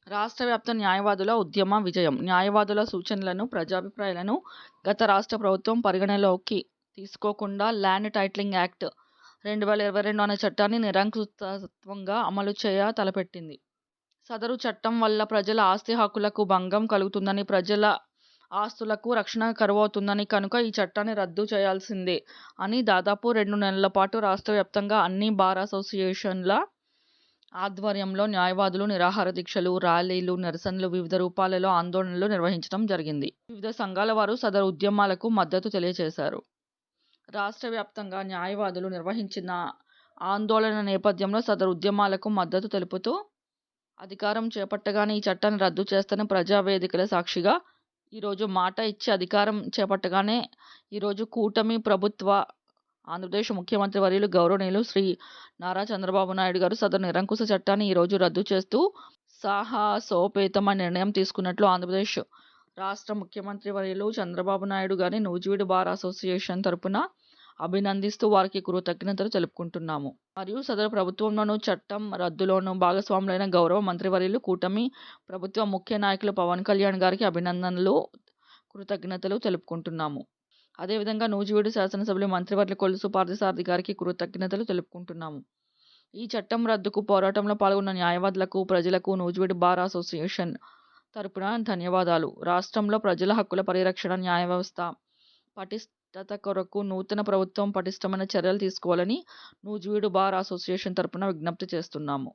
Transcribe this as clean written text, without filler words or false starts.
రాష్ట్ర వ్యాప్త న్యాయవాదుల ఉద్యమ విజయం. న్యాయవాదుల సూచనలను, ప్రజాభిప్రాయాలను గత రాష్ట్ర ప్రభుత్వం పరిగణనలోకి తీసుకోకుండా ల్యాండ్ టైటిలింగ్ యాక్ట్ 2022 అనే చట్టాన్ని నిరంకుశత్వంగా అమలు చేయ తలపెట్టింది. సదరు చట్టం వల్ల ప్రజల ఆస్తి హక్కులకు భంగం కలుగుతుందని, ప్రజల ఆస్తులకు రక్షణ కరువవుతుందని కనుక ఈ చట్టాన్ని రద్దు చేయాల్సిందే అని దాదాపు 2 నెలల పాటు రాష్ట్ర వ్యాప్తంగా అన్ని బార్ అసోసియేషన్ల ఆధ్వర్యంలో న్యాయవాదులు నిరాహార దీక్షలు, ర్యాలీలు, నిరసనలు, వివిధ రూపాలలో ఆందోళనలు నిర్వహించడం జరిగింది. వివిధ సంఘాల వారు సదరు ఉద్యమాలకు మద్దతు తెలియజేశారు. రాష్ట్ర వ్యాప్తంగా న్యాయవాదులు నిర్వహించిన ఆందోళన నేపథ్యంలో సదరు ఉద్యమాలకు మద్దతు తెలుపుతూ అధికారం చేపట్టగానే ఈ చట్టాన్ని రద్దు చేస్తానని ప్రజావేదికల సాక్షిగా ఈరోజు మాట ఇచ్చి, అధికారం చేపట్టగానే ఈరోజు కూటమి ప్రభుత్వ ఆంధ్రప్రదేశ్ ముఖ్యమంత్రి వర్యులు గౌరవనీయులు శ్రీ నారా చంద్రబాబు నాయుడు గారు సదరు నిరంకుశ చట్టాన్ని ఈరోజు రద్దు చేస్తూ సాహసోపేతమైన నిర్ణయం తీసుకున్నట్లు ఆంధ్రప్రదేశ్ రాష్ట్ర ముఖ్యమంత్రి వర్యులు చంద్రబాబు నాయుడు గారిని నూజివీడు బార్ అసోసియేషన్ తరపున అభినందిస్తూ వారికి కృతజ్ఞతలు తెలుపుకుంటున్నాము. మరియు సదరు ప్రభుత్వంలోనూ చట్టం రద్దులోనూ భాగస్వాములైన గౌరవ మంత్రివర్యులు కూటమి ప్రభుత్వ ముఖ్య నాయకులు పవన్ కళ్యాణ్ గారికి అభినందనలు, కృతజ్ఞతలు తెలుపుకుంటున్నాము. అదేవిధంగా నూజివీడు శాసనసభ్యులు మంత్రివర్యులు కొలుసు పార్థసారథి గారికి కృతజ్ఞతలు తెలుపుకుంటున్నాము. ఈ చట్టం రద్దుకు పోరాటంలో పాల్గొన్న న్యాయవాదులకు, ప్రజలకు నూజివీడు బార్ అసోసియేషన్ తరపున ధన్యవాదాలు. రాష్ట్రంలో ప్రజల హక్కుల పరిరక్షణ, న్యాయ వ్యవస్థ పటిష్టత కొరకు నూతన ప్రభుత్వం పటిష్టమైన చర్యలు తీసుకోవాలని నూజివీడు బార్ అసోసియేషన్ తరపున విజ్ఞప్తి చేస్తున్నాము.